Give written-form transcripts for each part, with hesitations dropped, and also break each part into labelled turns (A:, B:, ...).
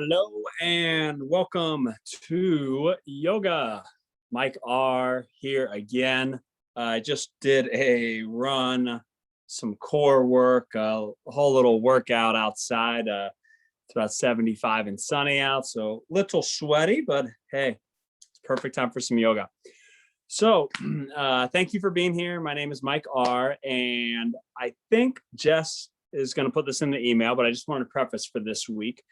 A: Hello and welcome to yoga. Mike R here again. I just did a run, some core work, a whole little workout outside. It's about 75 and sunny out, so little sweaty, but hey, it's perfect time for some yoga. So, thank you for being here. My name is Mike R, and I think Jess is going to put this in the email, but I just wanted to preface for this week.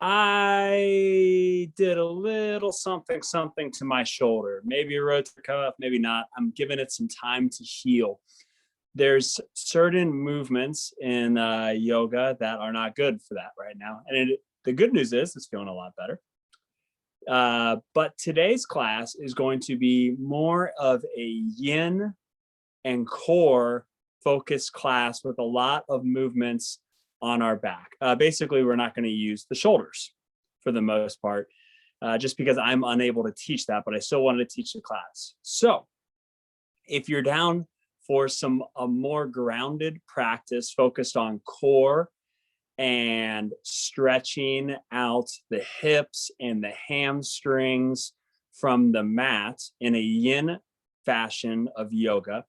A: I did a little something to my shoulder, maybe a rotator cuff, maybe not. I'm giving it some time to heal. There's certain movements in yoga that are not good for that right now. And the good news is it's feeling a lot better. But today's class is going to be more of a yin and core focused class with a lot of movements on our back. Basically, we're not going to use the shoulders for the most part, just because I'm unable to teach that, but I still wanted to teach the class. So if you're down for a more grounded practice focused on core and stretching out the hips and the hamstrings from the mat in a yin fashion of yoga,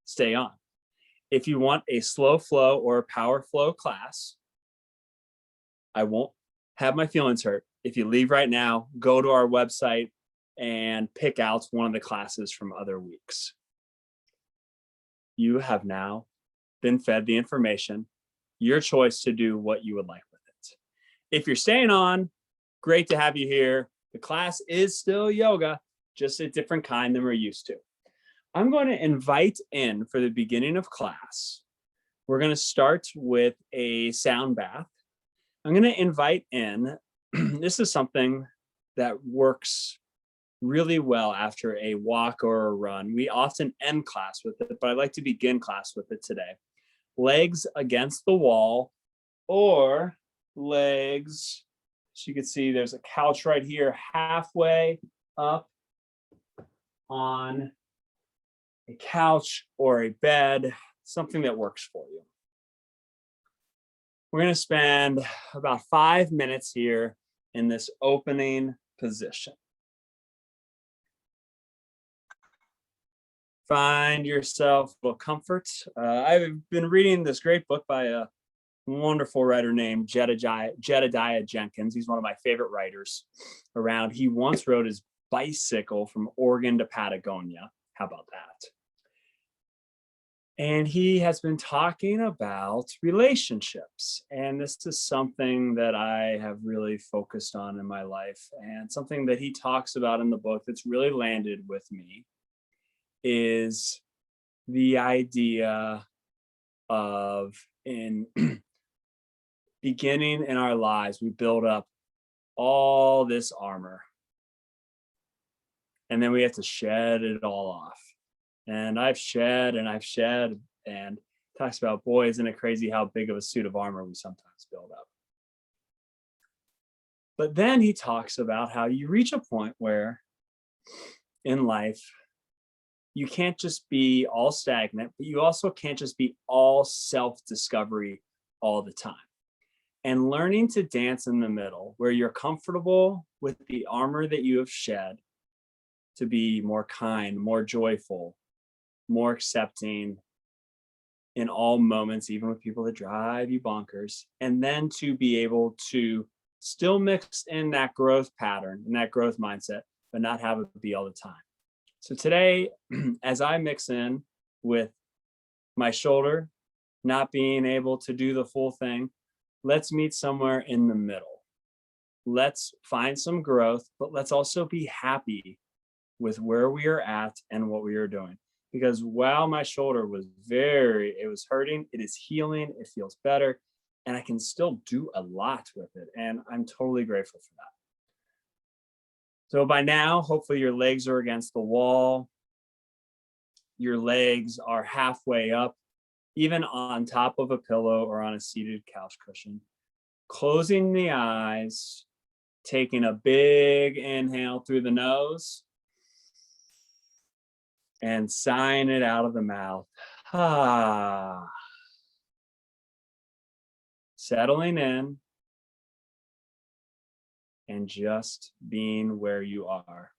A: stay on. If you want a slow flow or a power flow class, I won't have my feelings hurt. If you leave right now, go to our website and pick out one of the classes from other weeks. You have now been fed the information, your choice to do what you would like with it. If you're staying on, great to have you here. The class is still yoga, just a different kind than we're used to. I'm going to invite in for the beginning of class. We're going to start with a sound bath. I'm going to invite in, this is something that works really well after a walk or a run. We often end class with it, but I'd like to begin class with it today. Legs against the wall or legs, as you can see, there's a couch right here, halfway up on a couch or a bed, something that works for you. We're going to spend about 5 minutes here in this opening position. Find yourself a little comfort. I've been reading this great book by a wonderful writer named Jedediah Jenkins. He's one of my favorite writers around. He once rode his bicycle from Oregon to Patagonia. How about that? And he has been talking about relationships. And this is something that I have really focused on in my life, and something that he talks about in the book that's really landed with me is the idea of in beginning in our lives, we build up all this armor and then we have to shed it all off. And I've shed and talks about, boy, isn't it crazy how big of a suit of armor we sometimes build up. But then he talks about how you reach a point where in life, you can't just be all stagnant, but you also can't just be all self-discovery all the time. And learning to dance in the middle where you're comfortable with the armor that you have shed to be more kind, more joyful, more accepting in all moments, even with people that drive you bonkers, and then to be able to still mix in that growth pattern and that growth mindset, but not have it be all the time. So today, as I mix in with my shoulder not being able to do the full thing, let's meet somewhere in the middle. Let's find some growth, but let's also be happy with where we are at and what we are doing. Because while my shoulder was it was hurting, it is healing, it feels better, and I can still do a lot with it. And I'm totally grateful for that. So by now, hopefully your legs are against the wall. Your legs are halfway up, even on top of a pillow or on a seated couch cushion. Closing the eyes, taking a big inhale through the nose and sighing it out of the mouth. Ah. Settling in and just being where you are.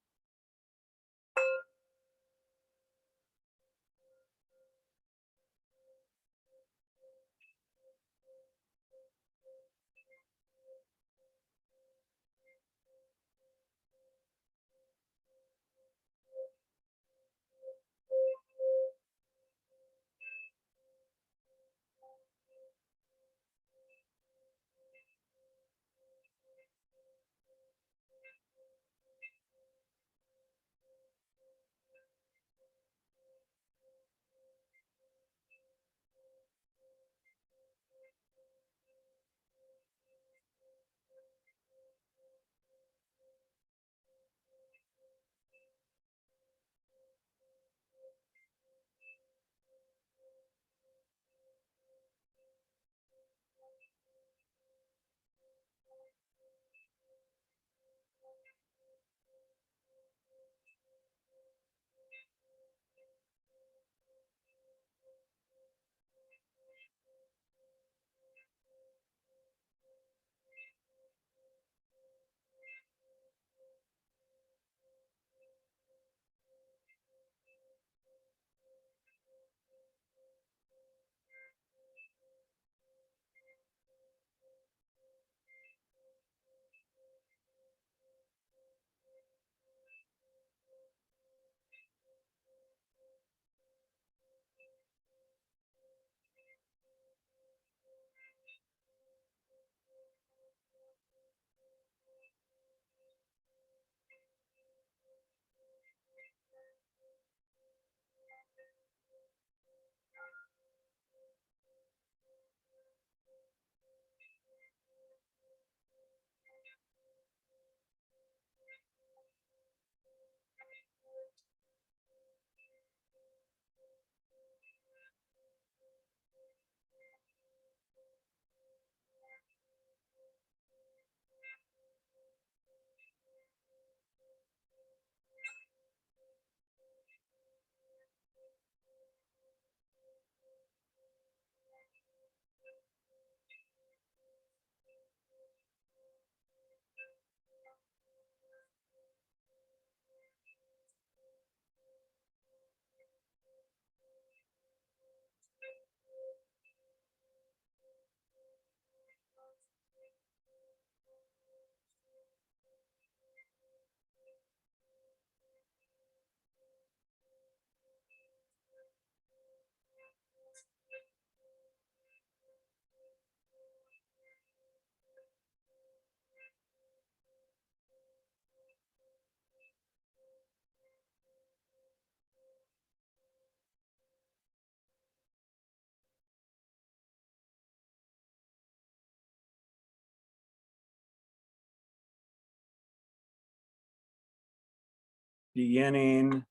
A: Beginning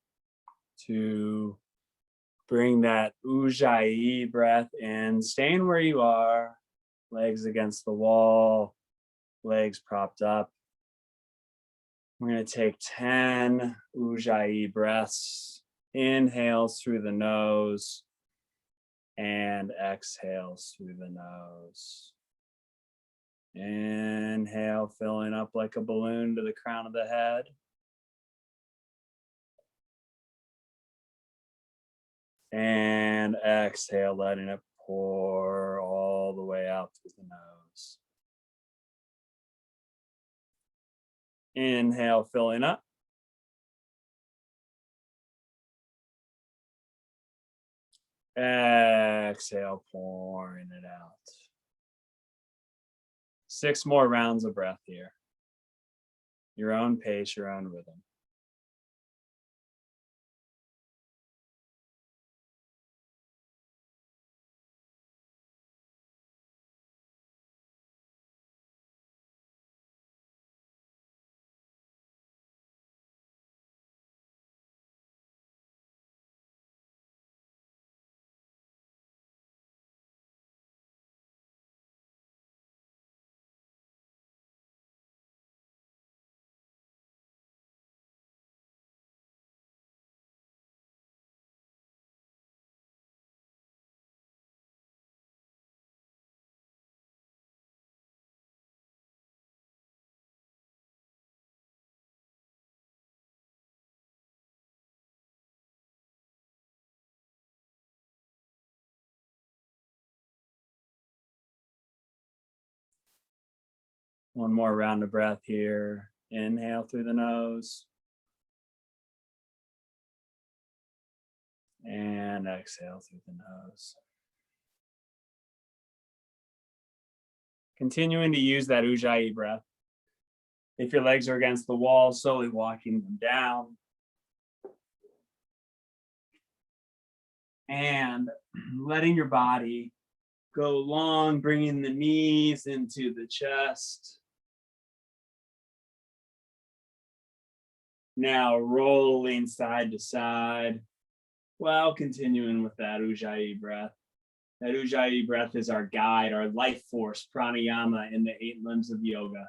A: to bring that Ujjayi breath in, staying where you are, legs against the wall, legs propped up. We're going to take 10 Ujjayi breaths, inhales through the nose and exhales through the nose. Inhale, filling up like a balloon to the crown of the head. And exhale, letting it pour all the way out through the nose. Inhale, filling up. Exhale, pouring it out. 6 more rounds of breath here. Your own pace, your own rhythm. One more round of breath here. Inhale through the nose. And exhale through the nose. Continuing to use that Ujjayi breath. If your legs are against the wall, slowly walking them down. And letting your body go long, bringing the knees into the chest. Now rolling side to side while continuing with that Ujjayi breath. That Ujjayi breath is our guide, our life force, pranayama in the 8 limbs of yoga.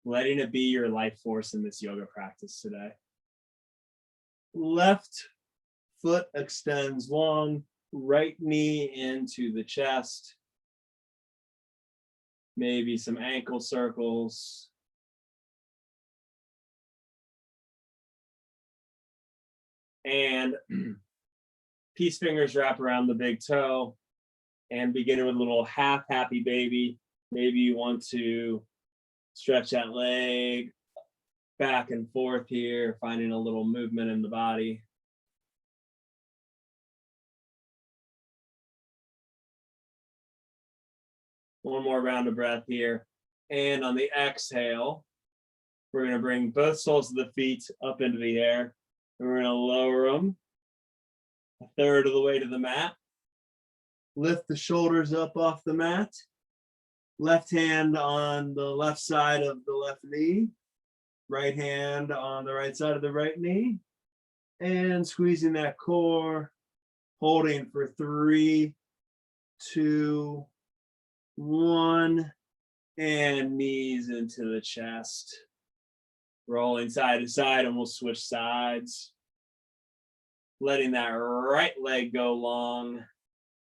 A: Letting it be your life force in this yoga practice today. Left foot extends long, right knee into the chest. Maybe some ankle circles. And peace fingers wrap around the big toe and beginning with a little half happy baby. Maybe you want to stretch that leg back and forth here, finding a little movement in the body. One more round of breath here. And on the exhale, we're going to bring both soles of the feet up into the air. And we're going to lower them a third of the way to the mat. Lift the shoulders up off the mat. Left hand on the left side of the left knee. Right hand on the right side of the right knee. And squeezing that core. Holding for 3, 2, 1. And knees into the chest. Rolling side to side, and we'll switch sides. Letting that right leg go long.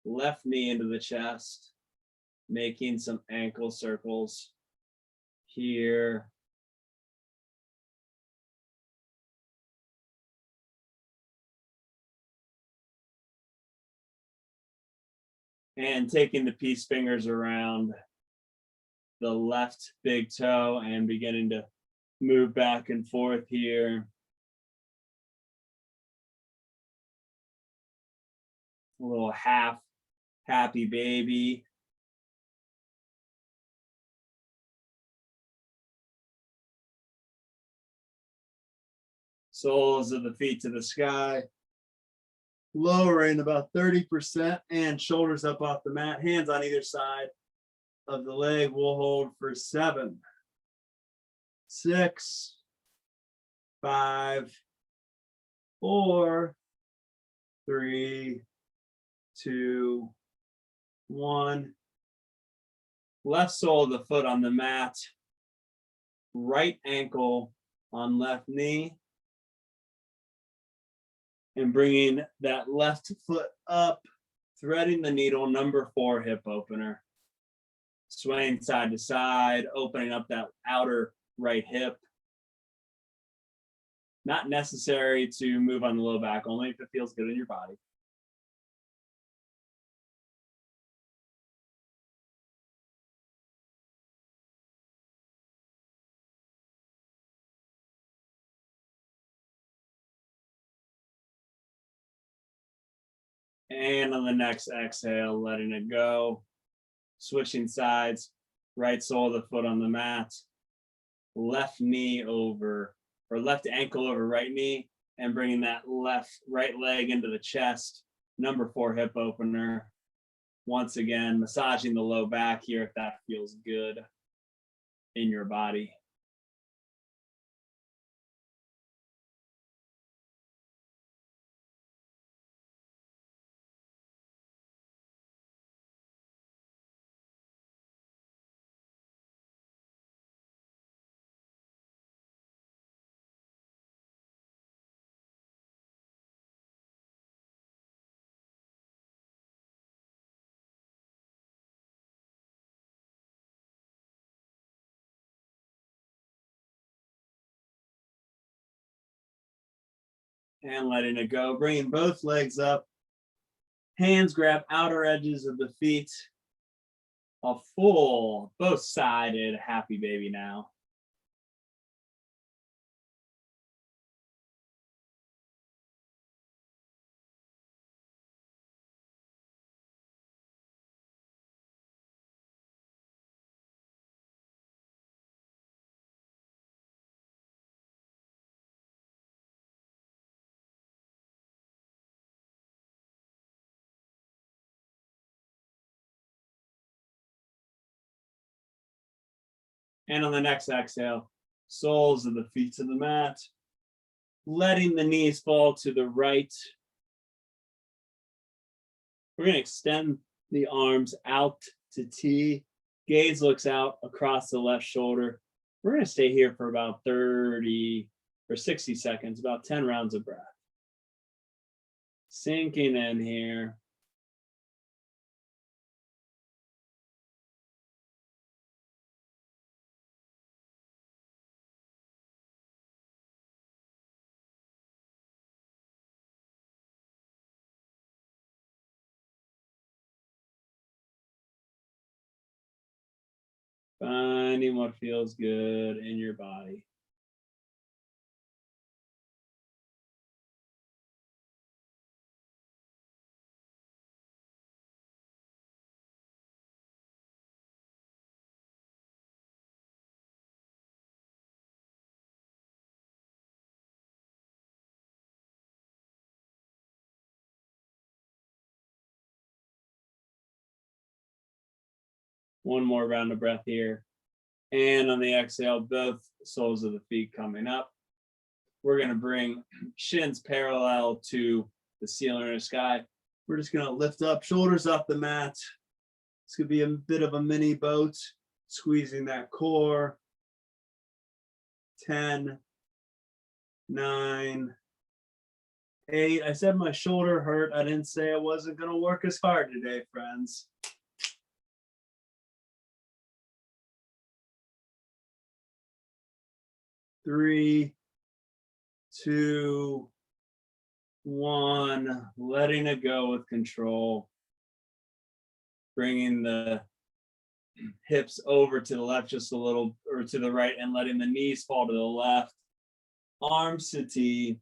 A: Left knee into the chest. Making some ankle circles here. And taking the peace fingers around the left big toe and beginning to move back and forth here. A little half happy baby. Soles of the feet to the sky. Lowering about 30% and shoulders up off the mat. Hands on either side of the leg. We'll hold for 7, 6, 5, 4, 3, 2, 1. Left sole of the foot on the mat. Right ankle on left knee. And bringing that left foot up, threading the needle, number 4 hip opener. Swaying side to side, opening up that outer right hip. Not necessary to move on the low back, only if it feels good in your body. And on the next exhale, letting it go. Switching sides, right sole of the foot on the mat. Left knee over, or left ankle over right knee, and bringing that right leg into the chest. Number 4 hip opener. Once again, massaging the low back here if that feels good in your body. And letting it go. Bringing both legs up. Hands grab outer edges of the feet. a full, both-sided happy baby now. And on the next exhale, soles of the feet to the mat, letting the knees fall to the right. We're going to extend the arms out to T. Gaze looks out across the left shoulder. We're going to stay here for about 30 or 60 seconds, about 10 rounds of breath. Sinking in here. Finding what feels good in your body. One more round of breath here. And on the exhale, both soles of the feet coming up. We're going to bring shins parallel to the ceiling or the sky. We're just going to lift up, shoulders off the mat. It's going to be a bit of a mini boat, squeezing that core. 10, 9, 8. I said my shoulder hurt. I didn't say I wasn't going to work as hard today, friends. 3, 2, 1. Letting it go with control. Bringing the hips over to the left just a little, or to the right, and letting the knees fall to the left. Arms to T.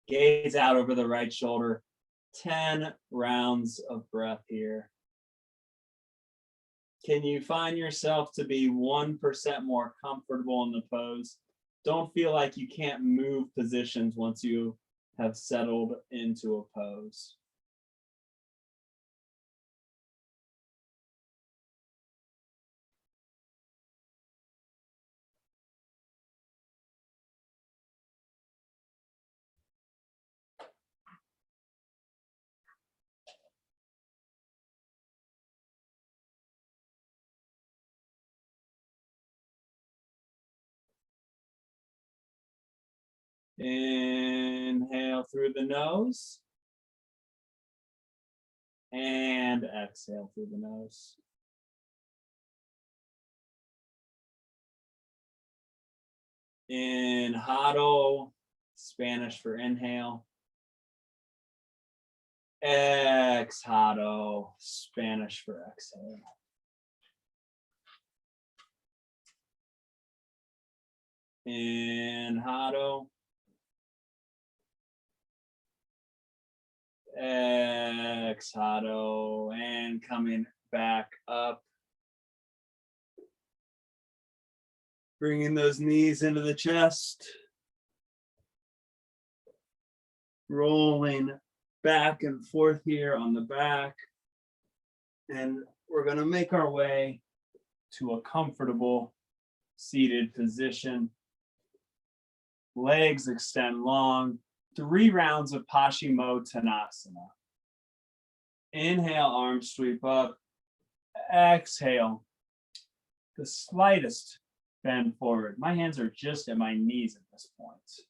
A: Gaze out over the right shoulder. 10 rounds of breath here. Can you find yourself to be 1% more comfortable in the pose? Don't feel like you can't move positions once you have settled into a pose. Inhale through the nose. And exhale through the nose. Inhalo, Spanish for inhale. Exhalo, Spanish for exhale. Inhalo. Exhalo, and coming back up. Bringing those knees into the chest. Rolling back and forth here on the back. And we're going to make our way to a comfortable seated position. Legs extend long. 3 rounds of Paschimottanasana. Inhale, arms sweep up. Exhale, the slightest bend forward. My hands are just at my knees at this point.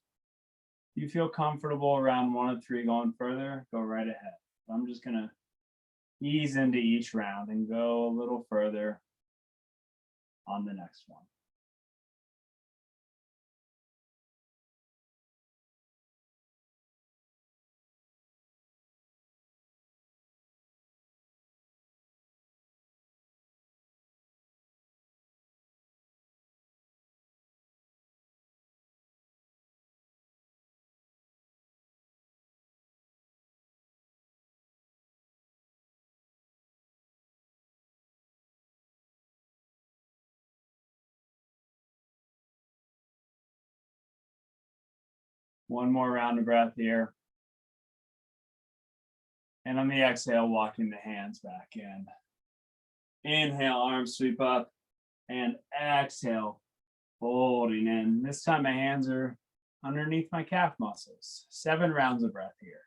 A: If you feel comfortable around 1 of 3 going further, go right ahead. I'm just going to ease into each round and go a little further on the next one. One more round of breath here. And on the exhale, walking the hands back in. Inhale, arms sweep up. And exhale, folding in. This time my hands are underneath my calf muscles. 7 rounds of breath here.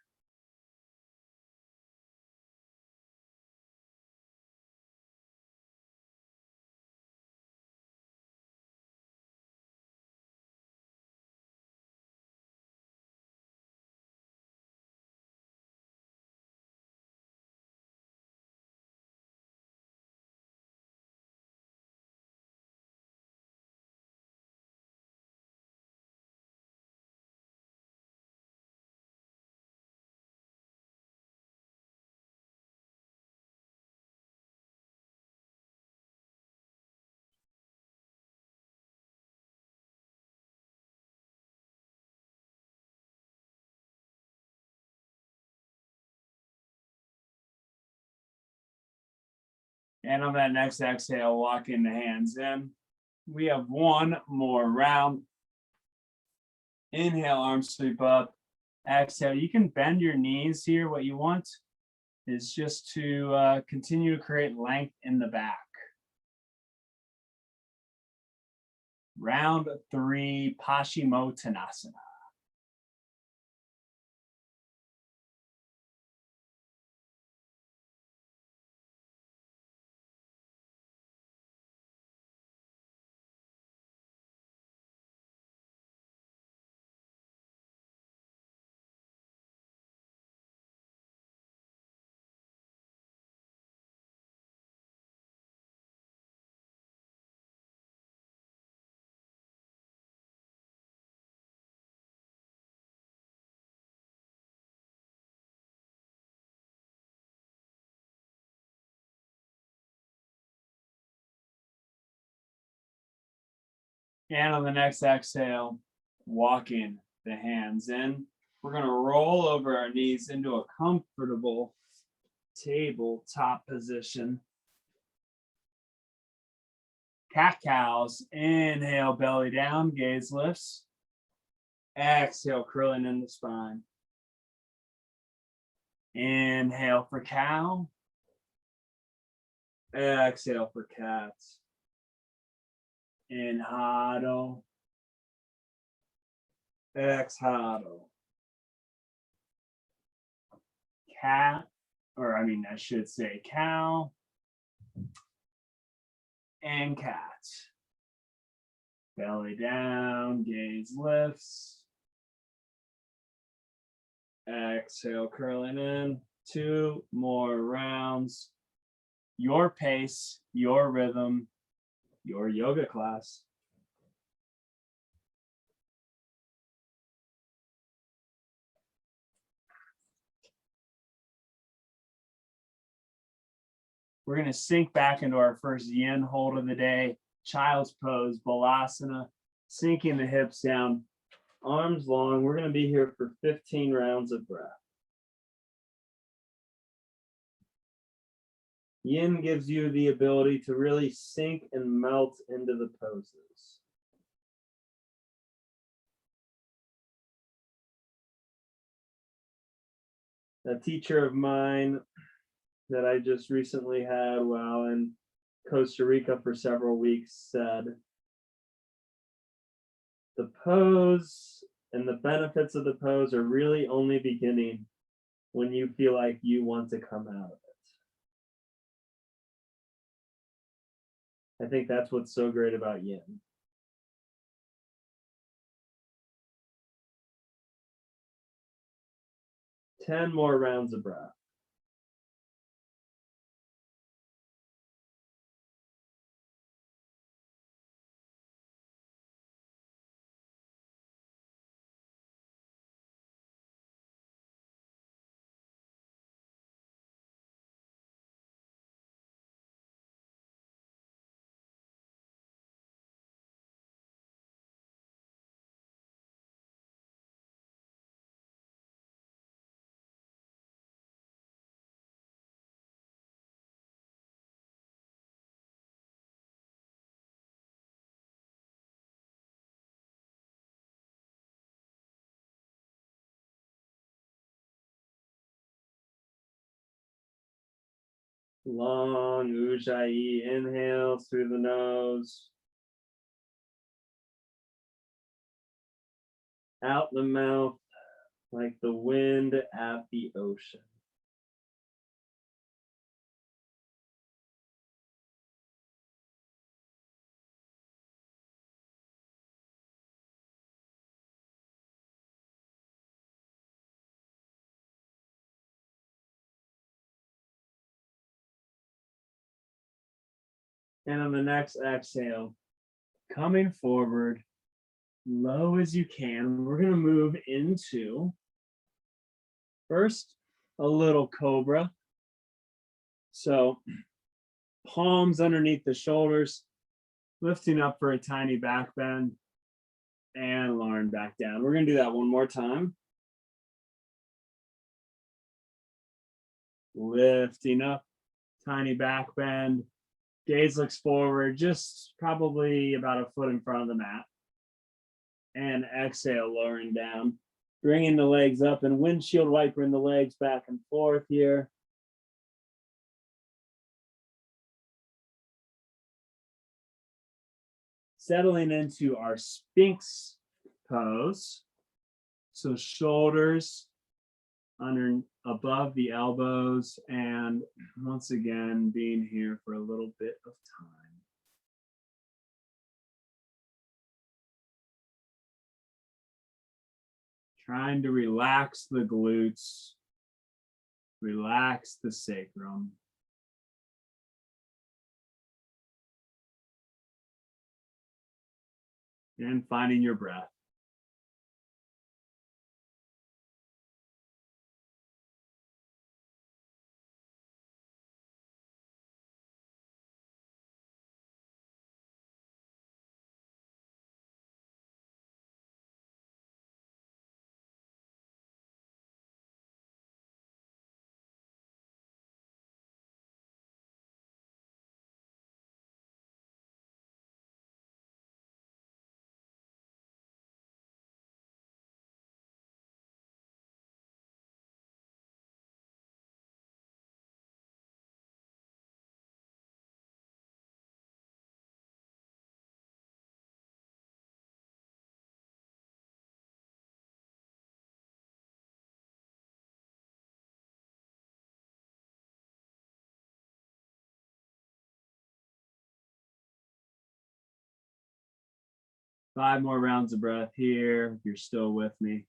A: And on that next exhale, walking the hands in. We have one more round. Inhale, arms sweep up. Exhale, you can bend your knees here. What you want is just to continue to create length in the back. Round 3, Paschimottanasana. And on the next exhale, walking the hands in. We're going to roll over our knees into a comfortable tabletop position. Cat cows. Inhale, belly down, gaze lifts. Exhale, curling in the spine. Inhale for cow. Exhale for cat. Inhale. Exhale. Cat, or I should say cow and cat. Belly down, gaze lifts. Exhale, curling in. 2 more rounds. Your pace, your rhythm, your yoga class. We're going to sink back into our first yin hold of the day. Child's pose, balasana, sinking the hips down, arms long. We're going to be here for 15 rounds of breath. Yin gives you the ability to really sink and melt into the poses. A teacher of mine that I just recently had while in Costa Rica for several weeks said, the pose and the benefits of the pose are really only beginning when you feel like you want to come out of it. I think that's what's so great about yin. Ten more rounds of breath. Long Ujjayi inhale through the nose. Out the mouth like the wind at the ocean. And on the next exhale, coming forward, low as you can, we're going to move into first a little cobra. So palms underneath the shoulders, lifting up for a tiny back bend and lowering back down. We're going to do that one more time. Lifting up, tiny back bend. Gaze looks forward, just probably about a foot in front of the mat. And exhale, lowering down. Bringing the legs up and windshield wipering the legs back and forth here. Settling into our Sphinx pose. So shoulders under above the elbows, and once again being here for a little bit of time. Trying to relax the glutes, relax the sacrum. And finding your breath. Five more rounds of breath here, if you're still with me.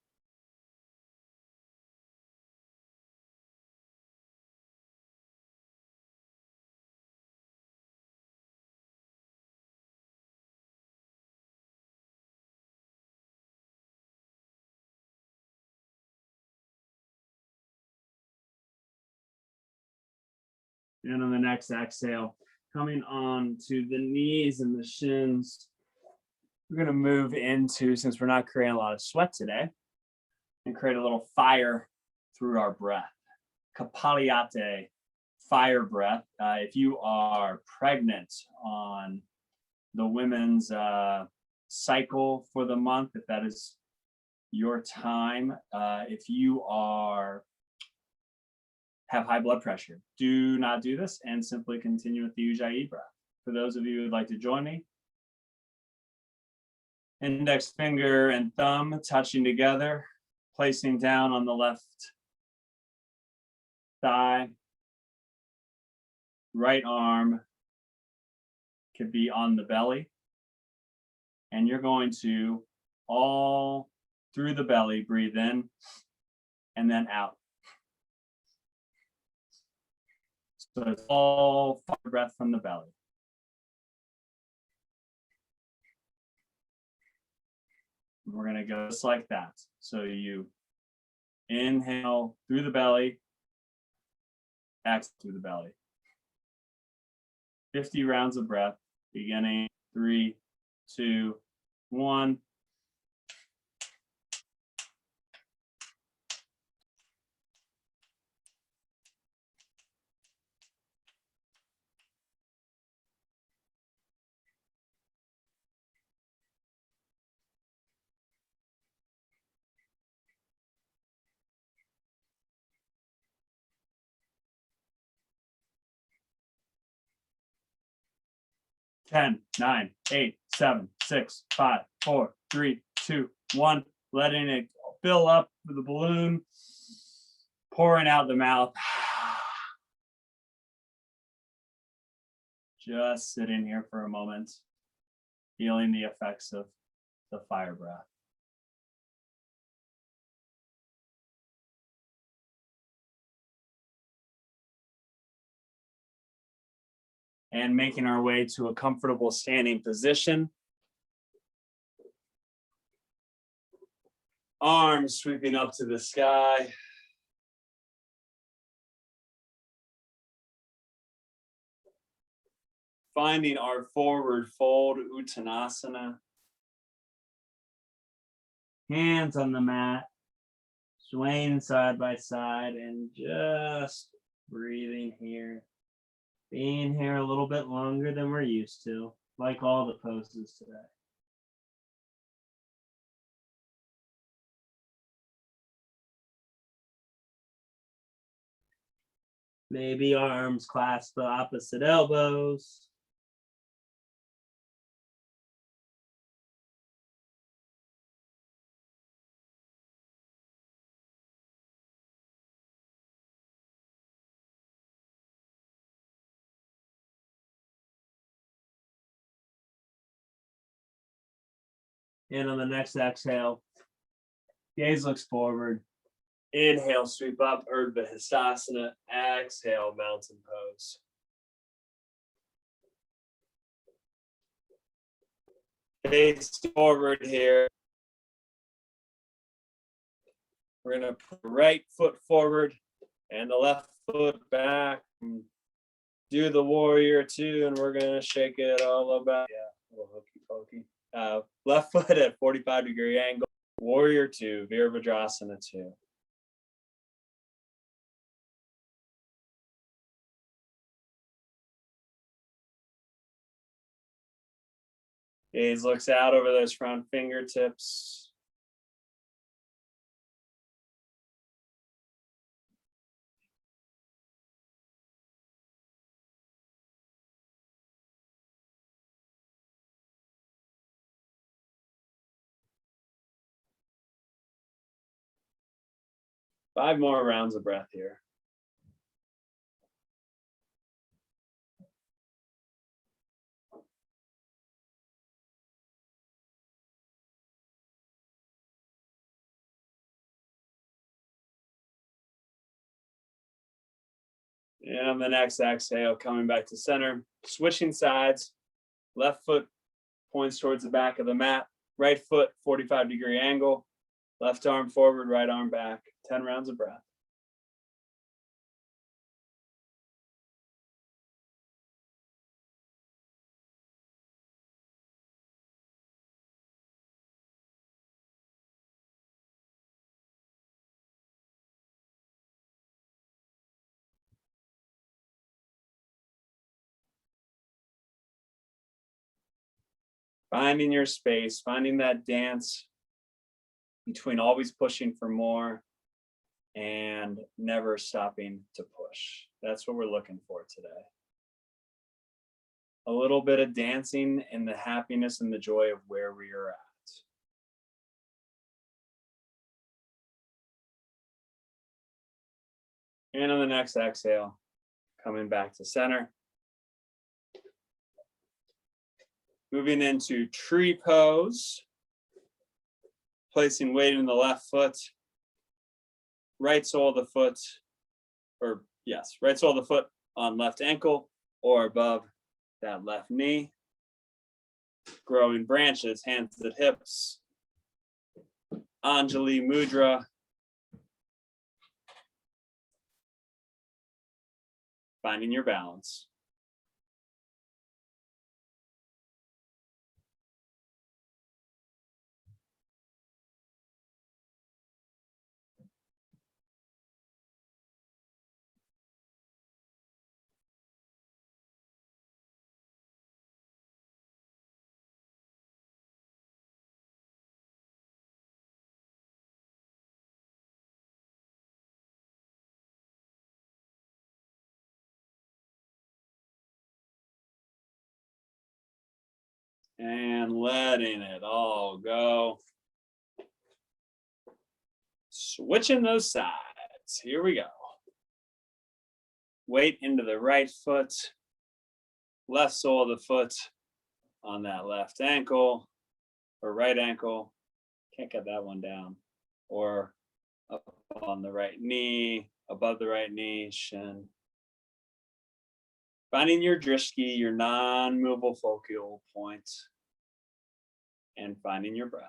A: And on the next exhale, coming on to the knees and the shins, we're going to move into, since we're not creating a lot of sweat today, and create a little fire through our breath. Kapaliyate, fire breath. If you are pregnant on the women's cycle for the month, if that is your time, if you have high blood pressure, do not do this and simply continue with the Ujjayi breath. For those of you who would like to join me, index finger and thumb touching together, placing down on the left thigh, right arm could be on the belly, and you're going to all through the belly breathe in and then out. So it's all fire breath from the belly. We're going to go just like that. So you inhale through the belly, exhale through the belly. 50 rounds of breath, beginning 3, 2, 1. 10, 9, 8, 7, 6, 5, 4, 3, 2, 1. Letting it fill up with the balloon, pouring out the mouth. Just sit in here for a moment, feeling the effects of the fire breath. And making our way to a comfortable standing position. Arms sweeping up to the sky. Finding our forward fold, Uttanasana. Hands on the mat, swaying side by side and just breathing here. Being here a little bit longer than we're used to, like all the poses today. Maybe arms clasp the opposite elbows. And on the next exhale, gaze looks forward. Inhale, sweep up, Urdhva Hastasana. Exhale, mountain pose. Face forward here. We're going to put the right foot forward and the left foot back. Do the warrior two, and we're going to shake it all about. Yeah, a little hokey pokey. Left foot at 45-degree angle. Warrior two, Virabhadrasana two. Gaze looks out over those front fingertips. Five more rounds of breath here. And on the next exhale, coming back to center, switching sides. Left foot points towards the back of the mat. Right foot, 45-degree angle. Left arm forward, right arm back. 10 rounds of breath. Finding your space, finding that dance between always pushing for more and never stopping to push. That's what we're looking for today. A little bit of dancing in the happiness and the joy of where we are at. And on the next exhale, coming back to center. Moving into tree pose. Placing weight in the left foot. Right sole of the foot, right sole of the foot on left ankle or above that left knee. Growing branches, hands at hips. Anjali Mudra. Finding your balance. And letting it all go. Switching those sides. Here we go. Weight into the right foot, left sole of the foot on that left ankle or right ankle. Can't get that one down. Or up on the right knee, above the right knee, shin. Finding your drishti, your non-movable focal point, and finding your breath.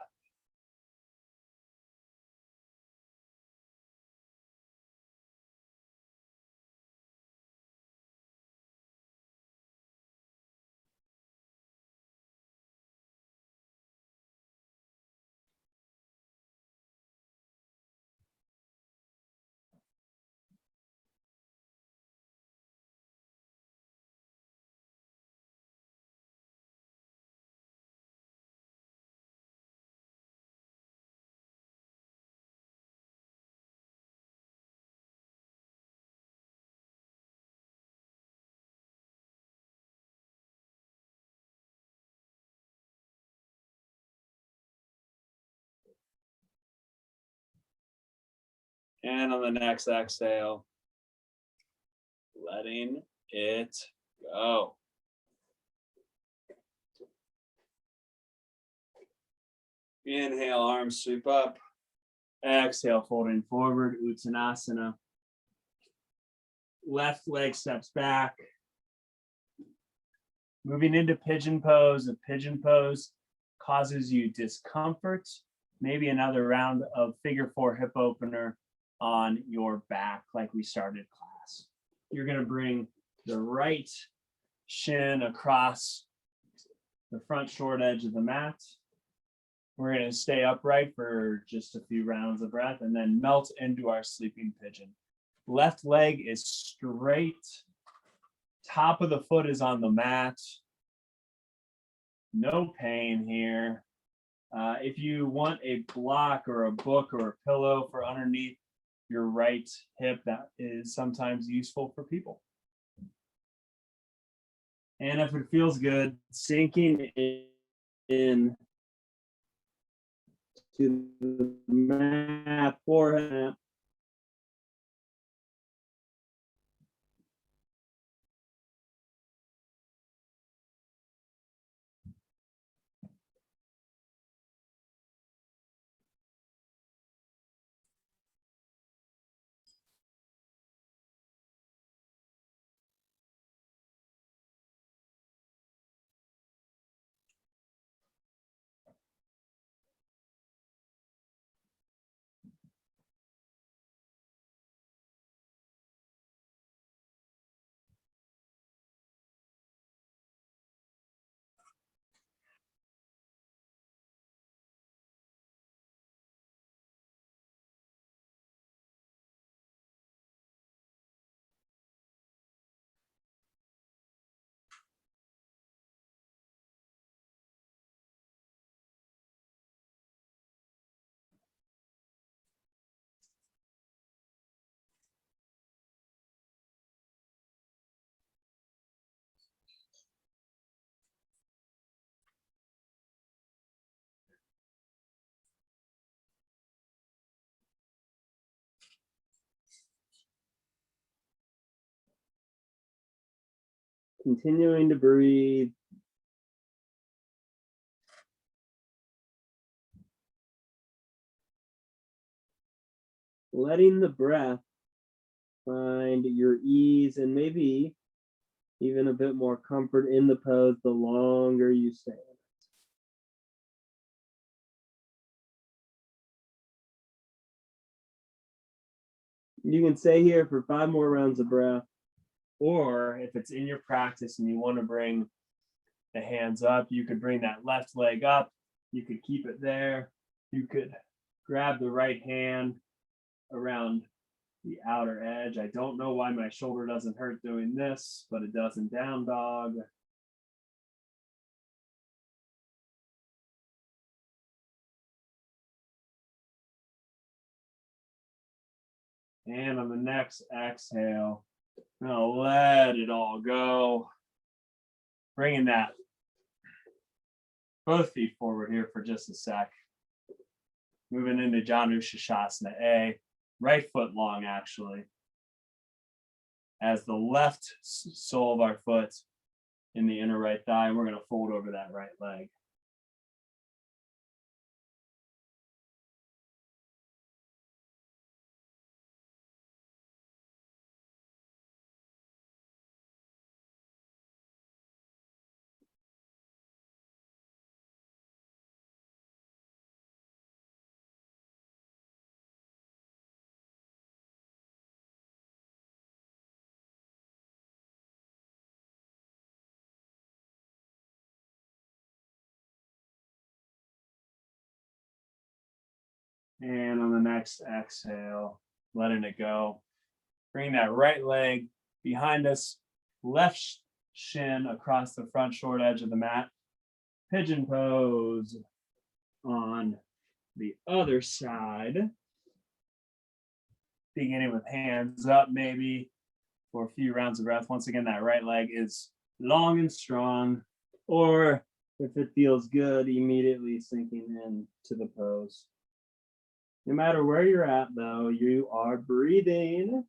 A: And on the next exhale, letting it go. Inhale, arms sweep up. Exhale, folding forward, Uttanasana. Left leg steps back. Moving into pigeon pose. A pigeon pose causes you discomfort. Maybe another round of figure four hip opener on your back like we started class. You're going to bring the right shin across the front short edge of the mat. We're going to stay upright for just a few rounds of breath and then melt into our sleeping pigeon. Left leg is straight. Top of the foot is on the mat. No pain here. If you want a block or a book or a pillow for underneath your right hip, that is sometimes useful for people. And if it feels good, sinking in to the mat, forehead. Continuing to breathe. Letting the breath find your ease and maybe even a bit more comfort in the pose the longer you stay in it. You can stay here for 5 more rounds of breath, or if it's in your practice and you want to bring the hands up, you could bring that left leg up. You could keep it there. You could grab the right hand around the outer edge. I don't know why my shoulder doesn't hurt doing this, but it does in down dog. And on the next exhale, now let it all go. Bringing that Both feet forward here for just a sec. Moving into Janu Shashasana A. Right foot long, actually. As the left sole of our foot in the inner right thigh, and we're going to fold over that right leg. And on the next exhale, letting it go. Bring that right leg behind us, left shin across the front short edge of the mat. Pigeon pose on the other side. Beginning with hands up, maybe for a few rounds of breath. Once again, that right leg is long and strong, or if it feels good, immediately sinking in to the pose. No matter where you're at, though, you are breathing.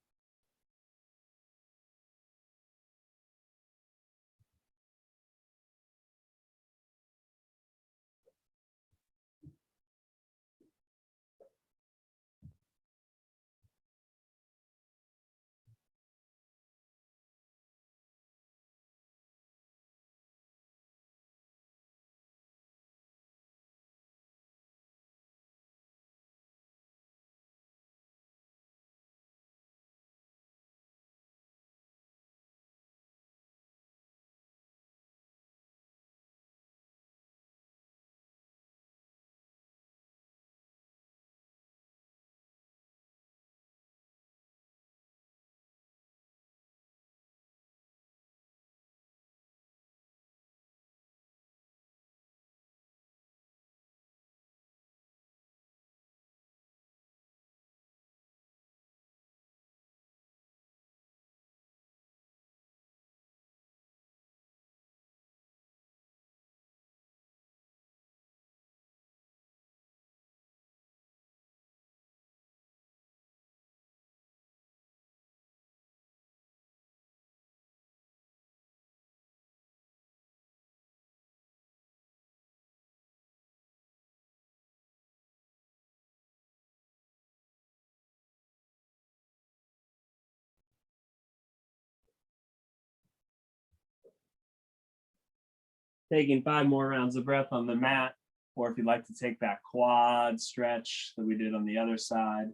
A: Taking 5 more rounds of breath on the mat, or if you'd like to take that quad stretch that we did on the other side,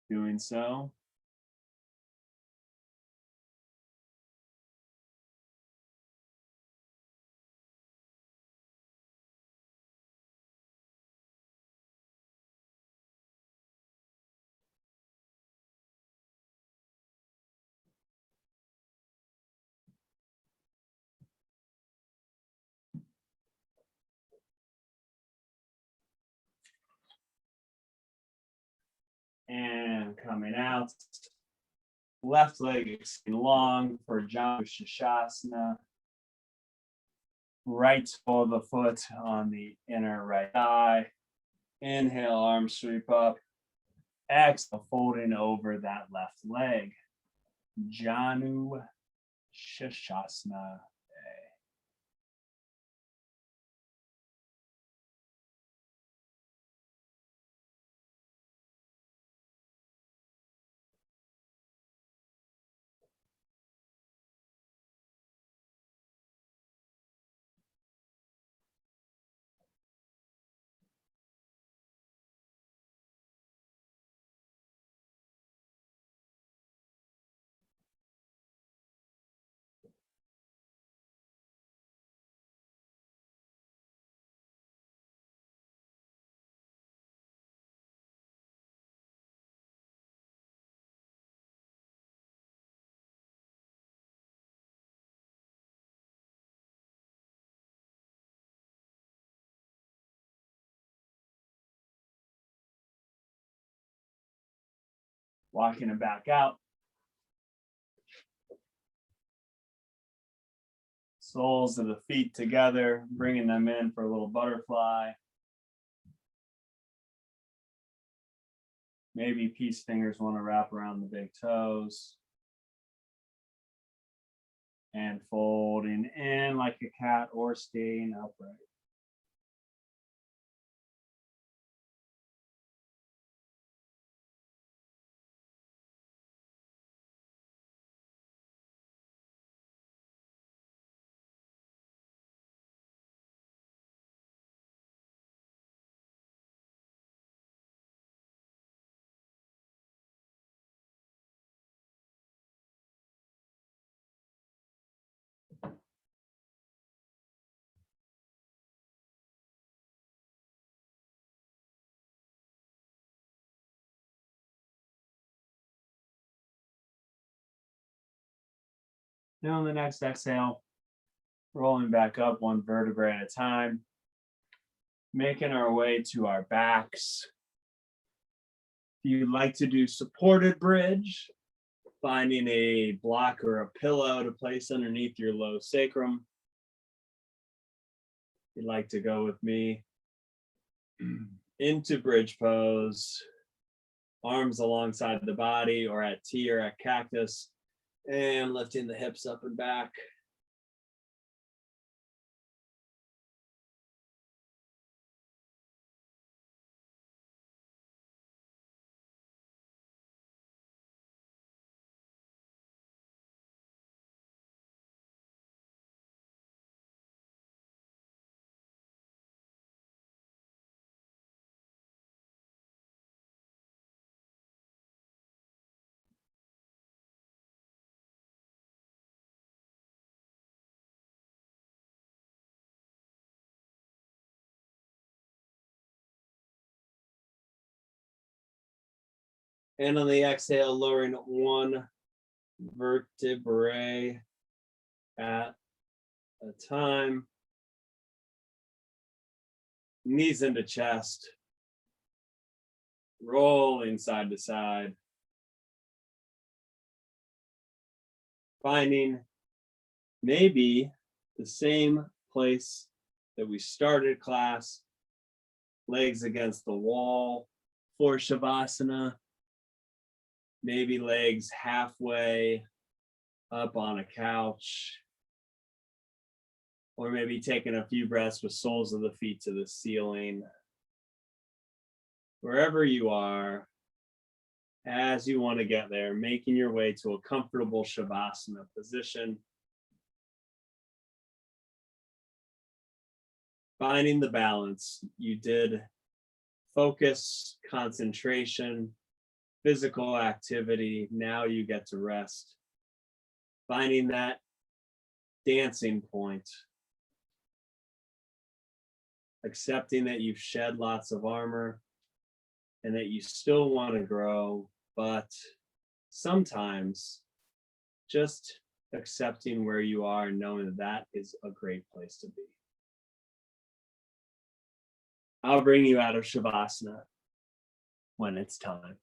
A: doing so. And coming out, left leg extending long for Janu Shashasana. Right toe of the foot on the inner right thigh. Inhale, arms sweep up. Exhale, folding over that left leg. Janu Shashasana. Walking it back out. Soles of the feet together, bringing them in for a little butterfly. Maybe peace fingers want to wrap around the big toes. And folding in like a cat or staying upright. Now on the next exhale, rolling back up one vertebrae at a time, making our way to our backs. If you'd like to do supported bridge, finding a block or a pillow to place underneath your low sacrum. If you'd like to go with me into bridge pose, arms alongside the body or at T or at cactus, and lifting the hips up and back. And on the exhale, lowering one vertebrae at a time. Knees into chest. Rolling side to side. Finding maybe the same place that we started class. Legs against the wall for Shavasana. Maybe legs halfway up on a couch. Or maybe taking a few breaths with soles of the feet to the ceiling. Wherever you are, as you want to get there, making your way to a comfortable Shavasana position. Finding the balance. You did focus, concentration, physical activity. Now you get to rest. Finding that dancing point. Accepting that you've shed lots of armor and that you still want to grow, but sometimes just accepting where you are and knowing that that is a great place to be. I'll bring you out of Shavasana when it's time.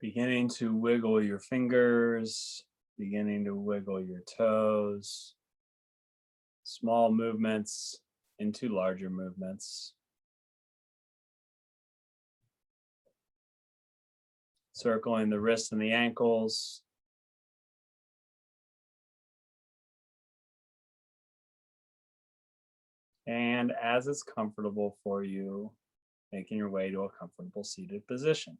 A: Beginning to wiggle your fingers, beginning to wiggle your toes. Small movements into larger movements. Circling the wrists and the ankles. And as it's comfortable for you, making your way to a comfortable seated position.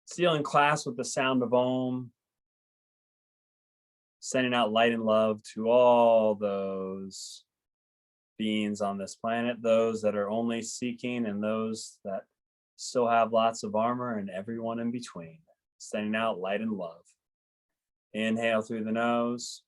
A: Sealing class with the sound of Om. Sending out light and love to all those beings on this planet, those that are only seeking and those that still have lots of armor, and everyone in between. Sending out light and love. Inhale through the nose.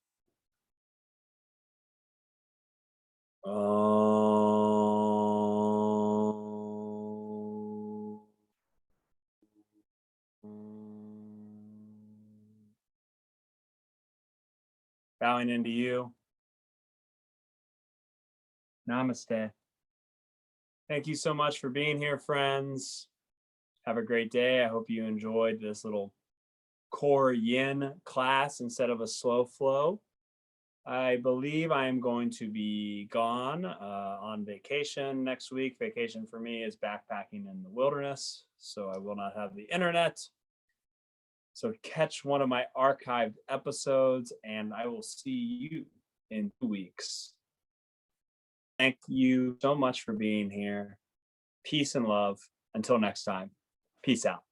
A: Bowing into you. Namaste. Thank you so much for being here, friends. Have a great day. I hope you enjoyed this little core yin class instead of a slow flow. I believe I am going to be gone on vacation next week. Vacation for me is backpacking in the wilderness, so I will not have the internet. So catch one of my archived episodes, and I will see you in 2 weeks. Thank you so much for being here. Peace and love. Until next time, peace out.